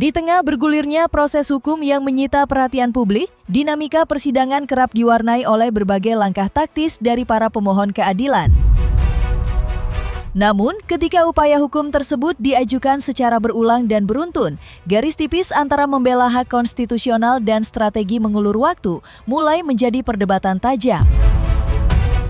Di tengah bergulirnya proses hukum yang menyita perhatian publik, dinamika persidangan kerap diwarnai oleh berbagai langkah taktis dari para pemohon keadilan. Namun, ketika upaya hukum tersebut diajukan secara berulang dan beruntun, garis tipis antara membela hak konstitusional dan strategi mengulur waktu mulai menjadi perdebatan tajam.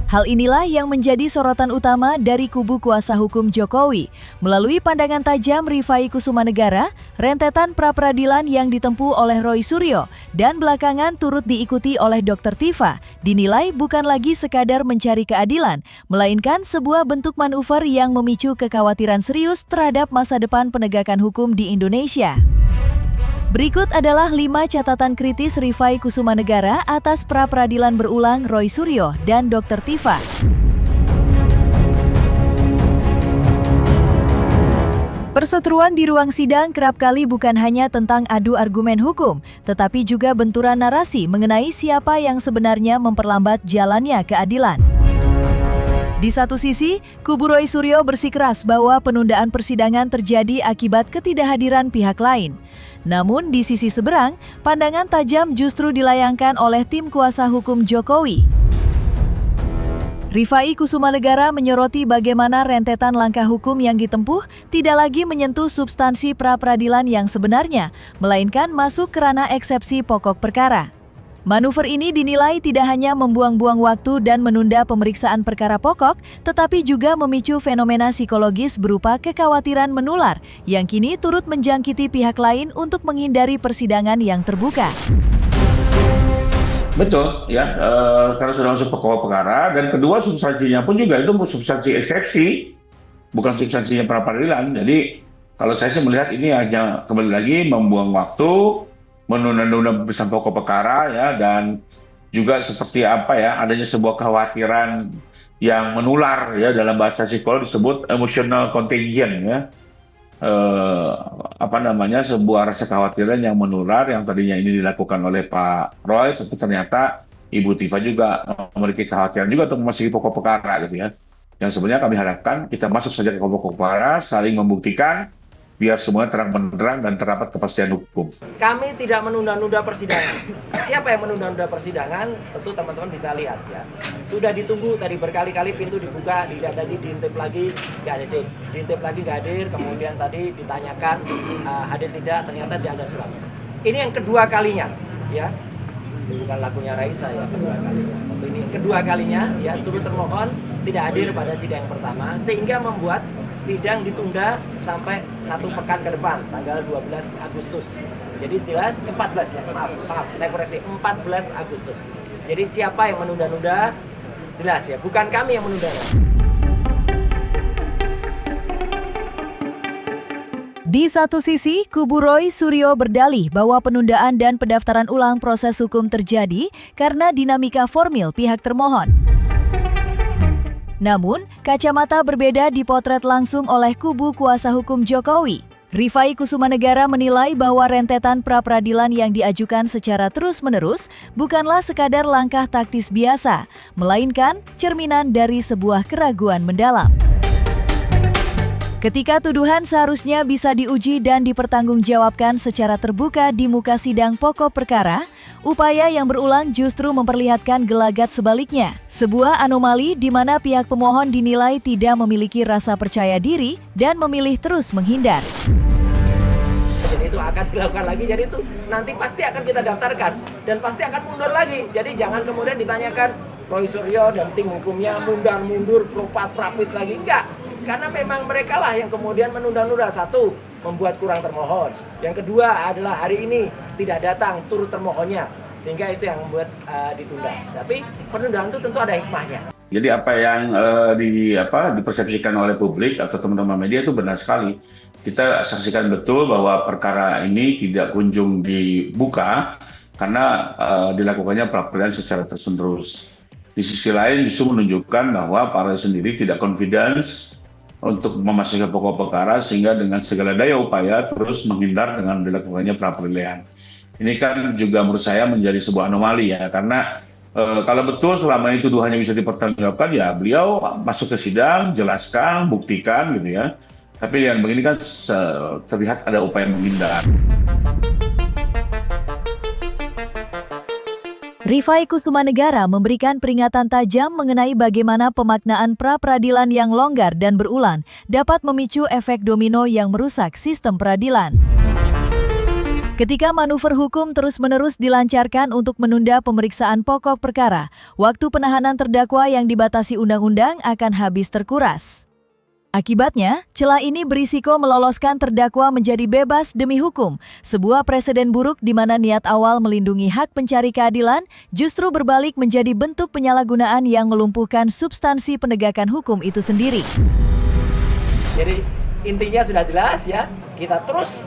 Hal inilah yang menjadi sorotan utama dari kubu kuasa hukum Jokowi. Melalui pandangan tajam Rifai Kusumanegara, rentetan pra-peradilan yang ditempuh oleh Roy Suryo dan belakangan turut diikuti oleh Dr. Tifa, dinilai bukan lagi sekadar mencari keadilan, melainkan sebuah bentuk manuver yang memicu kekhawatiran serius terhadap masa depan penegakan hukum di Indonesia. Berikut adalah 5 catatan kritis Rifai Kusumanegara atas pra-peradilan berulang Roy Suryo dan Dr. Tifa. Perseteruan di ruang sidang kerap kali bukan hanya tentang adu argumen hukum, tetapi juga benturan narasi mengenai siapa yang sebenarnya memperlambat jalannya keadilan. Di satu sisi, kubu Roy Suryo bersikeras bahwa penundaan persidangan terjadi akibat ketidakhadiran pihak lain. Namun di sisi seberang, pandangan tajam justru dilayangkan oleh tim kuasa hukum Jokowi. Rifai Kusumanegara menyoroti bagaimana rentetan langkah hukum yang ditempuh tidak lagi menyentuh substansi pra-peradilan yang sebenarnya, melainkan masuk ke ranah eksepsi pokok perkara. Manuver ini dinilai tidak hanya membuang-buang waktu dan menunda pemeriksaan perkara pokok, tetapi juga memicu fenomena psikologis berupa kekhawatiran menular yang kini turut menjangkiti pihak lain untuk menghindari persidangan yang terbuka. Betul, ya, karena sudah masuk pokok perkara, dan kedua substansinya pun juga itu substansi eksepsi, bukan substansinya pra-peradilan. Jadi kalau saya sih melihat ini hanya kembali lagi membuang waktu, menunda-nunda pemeriksaan pokok perkara, ya, dan juga seperti apa ya, adanya sebuah kekhawatiran yang menular, ya, dalam bahasa psikolog disebut emotional contagion, ya. Sebuah rasa kekhawatiran yang menular yang tadinya ini dilakukan oleh Pak Roy, tapi ternyata Ibu Tifa juga memiliki kekhawatiran juga untuk memasuki pokok perkara, gitu ya. Yang sebenarnya kami harapkan kita masuk saja ke pokok perkara, saling membuktikan, biar semuanya terang benderang dan terdapat kepastian hukum. Kami tidak menunda-nunda persidangan. Siapa yang menunda-nunda persidangan? Tentu teman-teman bisa lihat, ya. Sudah ditunggu tadi berkali-kali pintu dibuka, diintip lagi, nggak hadir. Diintip lagi nggak hadir, kemudian tadi ditanyakan hadir tidak, ternyata tidak ada surat. Ini yang kedua kalinya, ya. Bukan lagunya Raisa, ya, kedua kalinya. Tapi ini kedua kalinya, ya, turut termohon tidak hadir pada sidang yang pertama, sehingga membuat sidang ditunda sampai 1 pekan ke depan, tanggal 12 Agustus. Jadi jelas 14, ya, maaf, saya koreksi, 14 Agustus. Jadi siapa yang menunda-nunda? Jelas, ya, bukan kami yang menunda. Di satu sisi, kubu Roy Suryo berdalih bahwa penundaan dan pendaftaran ulang proses hukum terjadi karena dinamika formil pihak termohon. Namun, kacamata berbeda dipotret langsung oleh kubu kuasa hukum Jokowi. Rifai Kusumanegara menilai bahwa rentetan pra-peradilan yang diajukan secara terus-menerus bukanlah sekadar langkah taktis biasa, melainkan cerminan dari sebuah keraguan mendalam. Ketika tuduhan seharusnya bisa diuji dan dipertanggungjawabkan secara terbuka di muka sidang pokok perkara, upaya yang berulang justru memperlihatkan gelagat sebaliknya. Sebuah anomali di mana pihak pemohon dinilai tidak memiliki rasa percaya diri dan memilih terus menghindar. Jadi itu akan dilakukan lagi, jadi itu nanti pasti akan kita daftarkan dan pasti akan mundur lagi. Jadi jangan kemudian ditanyakan Roy Suryo dan tim hukumnya mundur propit lagi, enggak. Karena memang mereka lah yang kemudian menunda-nunda. Satu, membuat kurang termohon. Yang kedua adalah hari ini tidak datang turut termohonnya, sehingga itu yang membuat ditunda. Tapi penundaan itu tentu ada hikmahnya. Jadi apa yang dipersepsikan oleh publik atau teman-teman media itu benar sekali. Kita saksikan betul bahwa perkara ini tidak kunjung dibuka karena dilakukannya pra-peradilan secara terus-menerus. Di sisi lain justru menunjukkan bahwa Pak Roy sendiri tidak confidence untuk memasuki pokok perkara sehingga dengan segala daya upaya terus menghindar dengan dilakukannya pra-peradilan. Ini kan juga menurut saya menjadi sebuah anomali, ya, karena kalau betul selama ini tuduhannya bisa dipertanggungjawabkan, ya beliau masuk ke sidang, jelaskan, buktikan, gitu ya. Tapi yang begini kan terlihat ada upaya menghindar. Rifai Kusumanegara memberikan peringatan tajam mengenai bagaimana pemaknaan pra-peradilan yang longgar dan berulang dapat memicu efek domino yang merusak sistem peradilan. Ketika manuver hukum terus-menerus dilancarkan untuk menunda pemeriksaan pokok perkara, waktu penahanan terdakwa yang dibatasi undang-undang akan habis terkuras. Akibatnya, celah ini berisiko meloloskan terdakwa menjadi bebas demi hukum, sebuah preseden buruk di mana niat awal melindungi hak pencari keadilan justru berbalik menjadi bentuk penyalahgunaan yang melumpuhkan substansi penegakan hukum itu sendiri. Jadi intinya sudah jelas ya, kita terus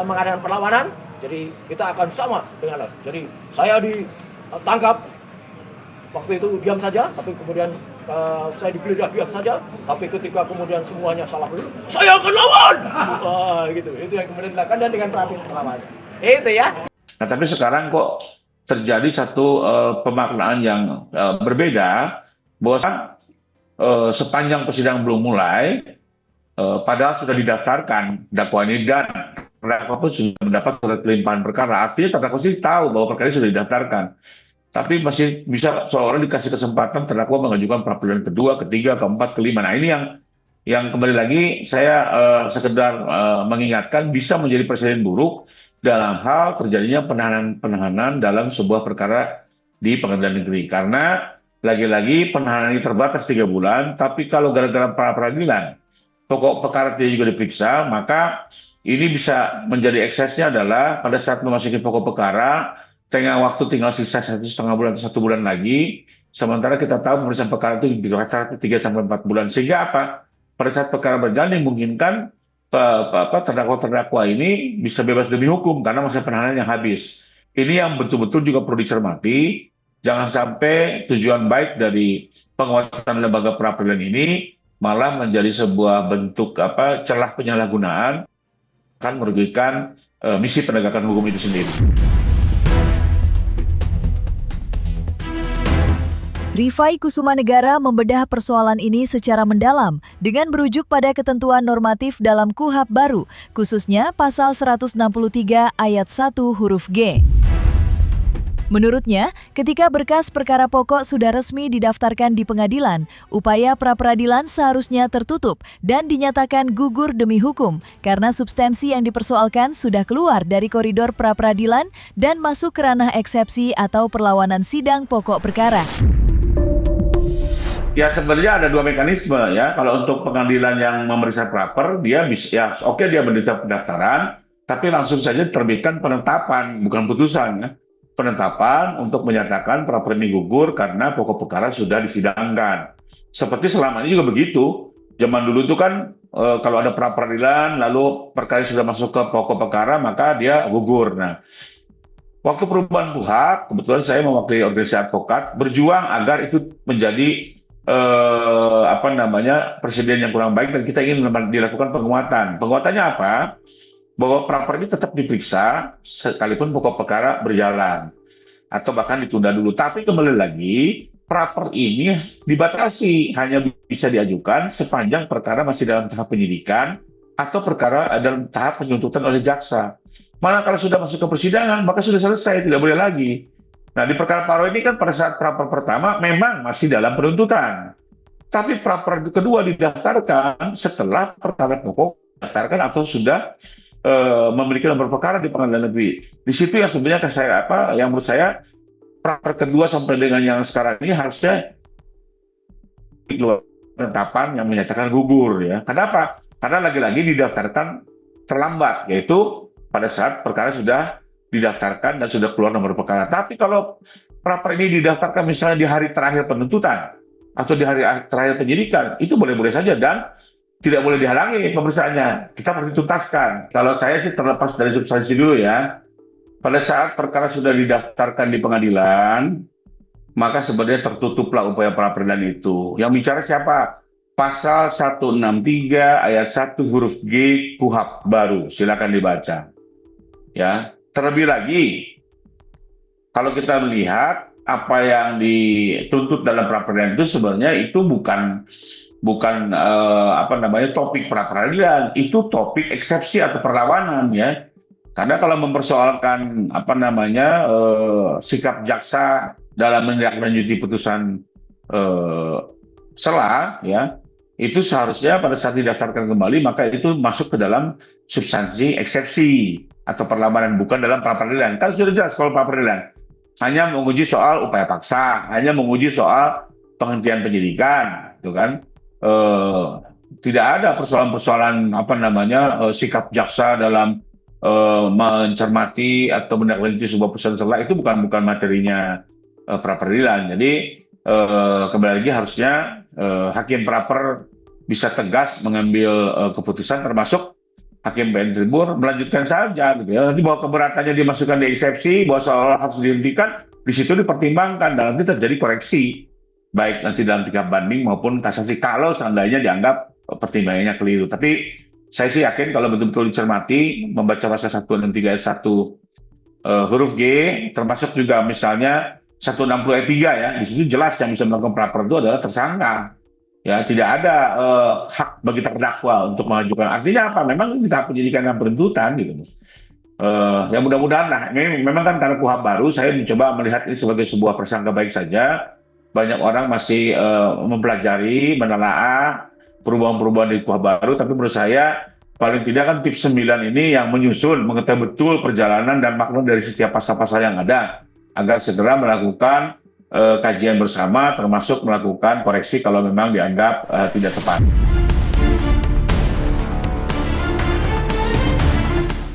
mengadakan perlawanan, jadi kita akan sama dengan jadi saya ditangkap, waktu itu diam saja, tapi kemudian saya digeledah diam saja, tapi ketika kemudian semuanya salah betul, saya akan lawan. Gitu. Itu yang kemudian dilakukan dan dengan terapi perlawanan. Itu ya. Nah, tapi sekarang kok terjadi satu pemaknaan yang berbeda, bahwa sepanjang persidangan belum mulai, padahal sudah didaftarkan dakwaan ini dan terdakwa pun sudah mendapat surat pelimpahan perkara. Artinya terdakwa sih tahu bahwa perkara ini sudah didaftarkan. Tapi masih bisa seolah-olah dikasih kesempatan terdakwa mengajukan pra-peradilan kedua, ketiga, keempat, kelima. Nah ini yang kembali lagi saya sekedar mengingatkan bisa menjadi presiden buruk dalam hal terjadinya penahanan dalam sebuah perkara di pengadilan negeri. Karena lagi-lagi penahanan ini terbatas 3 bulan, tapi kalau gara-gara pra-peradilan pokok perkara tidak juga diperiksa, maka ini bisa menjadi eksesnya adalah pada saat memasuki pokok perkara, tengah waktu tinggal sisa 1,5 bulan atau 1 bulan lagi, sementara kita tahu pemeriksaan perkara itu dirasa 3-4 bulan. Sehingga apa? Pada saat perkara berjalan dimungkinkan terdakwa ini bisa bebas demi hukum karena masa penahanan yang habis. Ini yang betul-betul juga perlu dicermati. Jangan sampai tujuan baik dari penguatan lembaga pra-peradilan ini malah menjadi sebuah bentuk celah penyalahgunaan, akan merugikan misi penegakan hukum itu sendiri. Rifai Kusumanegara membedah persoalan ini secara mendalam dengan merujuk pada ketentuan normatif dalam KUHP baru, khususnya pasal 163 ayat 1 huruf G. Menurutnya, ketika berkas perkara pokok sudah resmi didaftarkan di pengadilan, upaya pra-peradilan seharusnya tertutup dan dinyatakan gugur demi hukum karena substansi yang dipersoalkan sudah keluar dari koridor pra-peradilan dan masuk ke ranah eksepsi atau perlawanan sidang pokok perkara. Ya sebenarnya ada 2 mekanisme ya. Kalau untuk pengadilan yang memeriksa pra-per, dia bisa ya oke dia mendesak pendaftaran, tapi langsung saja terbitkan penetapan, bukan putusan ya. Penetapan untuk menyatakan pra-per ini gugur karena pokok perkara sudah disidangkan. Seperti selama ini juga begitu. Zaman dulu itu kan kalau ada pra-peradilan lalu perkara sudah masuk ke pokok perkara maka dia gugur. Nah, waktu perubahan KUHP, kebetulan saya mewakili organisasi advokat berjuang agar itu menjadi presiden yang kurang baik dan kita ingin dilakukan penguatan. Penguatannya apa? Bahwa pra-per ini tetap diperiksa sekalipun pokok perkara berjalan atau bahkan ditunda dulu. Tapi kembali lagi, pra-per ini dibatasi hanya bisa diajukan sepanjang perkara masih dalam tahap penyidikan atau perkara dalam tahap penuntutan oleh jaksa. Malah kalau sudah masuk ke persidangan, maka sudah selesai, tidak boleh lagi. Nah, di perkara Paro ini kan pada saat pra-per pertama memang masih dalam penuntutan. Tapi pra-per kedua didaftarkan setelah perkara pokok didaftarkan atau sudah memiliki nomor perkara di pengadilan negeri. Di situ yang sebenarnya yang menurut saya pra-per kedua sampai dengan yang sekarang ini harusnya penetapan yang menyatakan gugur ya. Kenapa? Karena lagi-lagi didaftarkan terlambat, yaitu pada saat perkara sudah didaftarkan dan sudah keluar nomor perkara. Tapi kalau pra-per ini didaftarkan misalnya di hari terakhir penuntutan atau di hari terakhir penyidikan, itu boleh-boleh saja dan tidak boleh dihalangi pemeriksaannya. Kita harus dituntaskan. Kalau saya sih terlepas dari substansi dulu ya. Pada saat perkara sudah didaftarkan di pengadilan, maka sebenarnya tertutuplah upaya pra-peradilan itu. Yang bicara siapa? Pasal 163 ayat 1 huruf G KUHP baru. Silakan dibaca. Ya. Terlebih lagi, kalau kita melihat apa yang dituntut dalam pra-peradilan itu sebenarnya itu bukan bukan topik pra peradilan, itu topik eksepsi atau perlawanan ya. Karena kalau mempersoalkan sikap jaksa dalam menindaklanjuti putusan sela ya, itu seharusnya pada saat didaftarkan kembali maka itu masuk ke dalam substansi eksepsi atau perlawanan, bukan dalam pra peradilan. Kan sudah jelas kalau pra peradilan hanya menguji soal upaya paksa, hanya menguji soal penghentian penyidikan, gitu kan. Tidak ada persoalan-persoalan sikap jaksa dalam mencermati atau menindaklanjuti sebuah putusan sela, itu bukan materinya pra peradilan. Jadi kembali lagi harusnya hakim praper bisa tegas mengambil keputusan, termasuk hakim PN Tribur melanjutkan saja gitu ya. Nanti bahwa keberatannya dimasukkan di eksepsi, bahwa seolah harus dihentikan, di situ dipertimbangkan dan nanti terjadi koreksi, baik nanti dalam tingkat banding maupun kasasi kalau seandainya dianggap pertimbangannya keliru. Tapi saya sih yakin kalau betul-betul dicermati, membaca pasal 163 ayat 1 huruf G, termasuk juga misalnya 160 ayat 3 ya, di situ jelas yang bisa melakukan praper itu adalah tersangka. Ya, tidak ada hak bagi terdakwa untuk mengajukan. Artinya apa? Memang di tahap penyidikan dan penuntutan gitu. Ya mudah-mudahan lah. Ini memang kan karena KUHP baru, saya mencoba melihat ini sebagai sebuah prasangka baik saja. Banyak orang masih mempelajari, menelaah perubahan-perubahan di KUHP baru, tapi menurut saya paling tidak kan tips 9 ini yang menyusun, mengetahui betul perjalanan dan makna dari setiap pasal-pasal yang ada, agar segera melakukan kajian bersama, termasuk melakukan koreksi kalau memang dianggap tidak tepat.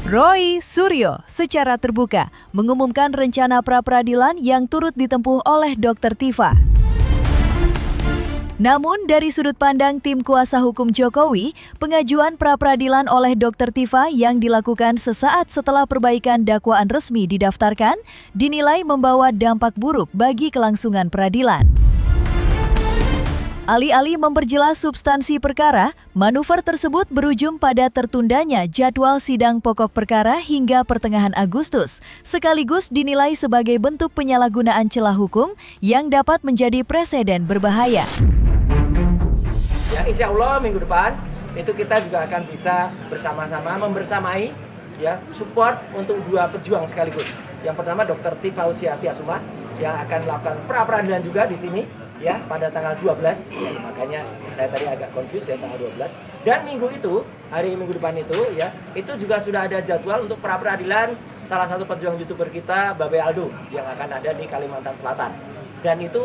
Roy Suryo secara terbuka mengumumkan rencana pra-peradilan yang turut ditempuh oleh Dr. Tifa. Namun dari sudut pandang tim kuasa hukum Jokowi, pengajuan pra-peradilan oleh Dr. Tifa yang dilakukan sesaat setelah perbaikan dakwaan resmi didaftarkan dinilai membawa dampak buruk bagi kelangsungan peradilan. Alih-alih memperjelas substansi perkara, manuver tersebut berujung pada tertundanya jadwal sidang pokok perkara hingga pertengahan Agustus, sekaligus dinilai sebagai bentuk penyalahgunaan celah hukum yang dapat menjadi preseden berbahaya. Ya, insya Allah minggu depan itu kita juga akan bisa bersama-sama membersamai ya support untuk dua pejuang sekaligus. Yang pertama Dr. Tifa Husseatiasumah yang akan melakukan pra-peradilan juga di sini ya pada tanggal 12. Ya, makanya saya tadi agak confused ya tanggal 12. Dan hari minggu depan itu ya, itu juga sudah ada jadwal untuk pra-peradilan salah satu pejuang YouTuber kita Babe Aldo yang akan ada di Kalimantan Selatan. Dan itu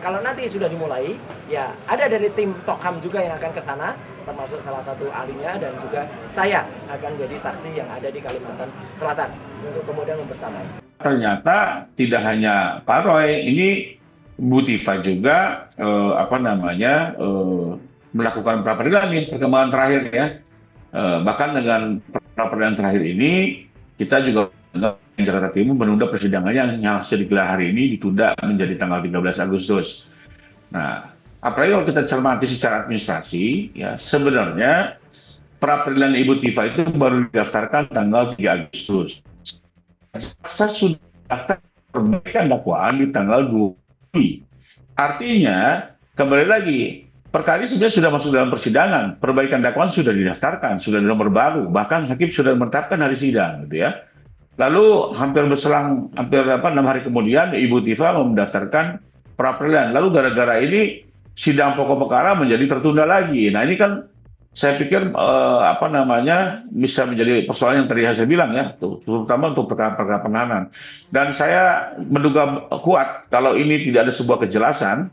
kalau nanti sudah dimulai, ya ada dari tim Tokham juga yang akan ke sana, termasuk salah satu ahlinya, dan juga saya akan menjadi saksi yang ada di Kalimantan Selatan untuk kemudian membersamai. Ternyata tidak hanya Pak Roy, ini Bu Tifa juga melakukan pra-peradilan nih, perkembangan terakhir ya. Bahkan dengan pra-peradilan terakhir ini, kita juga Jakarta Timur menunda persidangannya yang harusnya digelar hari ini ditunda menjadi tanggal 13 Agustus. Nah, apalagi kalau kita cermati secara administrasi, ya sebenarnya pra-peradilan Ibu Tifa itu baru didaftarkan tanggal 3 Agustus. Saya sudah daftar perbaikan dakwaan di tanggal 2 Juli. Artinya, kembali lagi, perkara ini sudah masuk dalam persidangan, perbaikan dakwaan sudah didaftarkan, sudah di nomor baru, bahkan hakim sudah menetapkan hari sidang, gitu ya. Lalu hampir 6 hari kemudian Ibu Tifa mendaftarkan pra-peradilan. Lalu gara-gara ini sidang pokok perkara menjadi tertunda lagi. Nah ini kan saya pikir bisa menjadi persoalan yang tadi saya bilang ya, terutama untuk perkara-perkara penahanan. Dan saya menduga kuat kalau ini tidak ada sebuah kejelasan,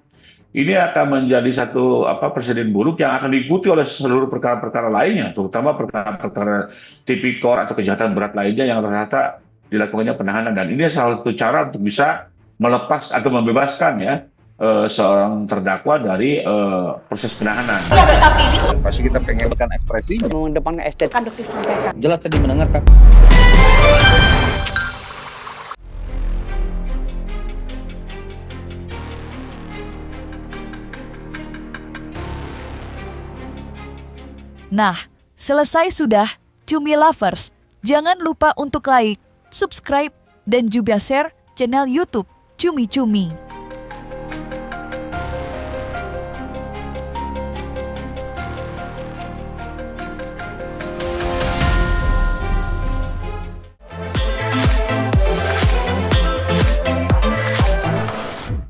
ini akan menjadi satu presiden buruk yang akan diikuti oleh seluruh perkara-perkara lainnya, terutama perkara-perkara tipikor atau kejahatan berat lainnya yang ternyata dilakukannya penahanan. Dan ini salah satu cara untuk bisa melepas atau membebaskan ya seorang terdakwa dari proses penahanan. Pasti kita pengen kan ekspresinya. Mengedepankan estetika dok disampaikan. Jelas tadi mendengarkan. Nah, selesai sudah, Cumi Lovers. Jangan lupa untuk like, subscribe, dan juga share channel YouTube Cumi Cumi.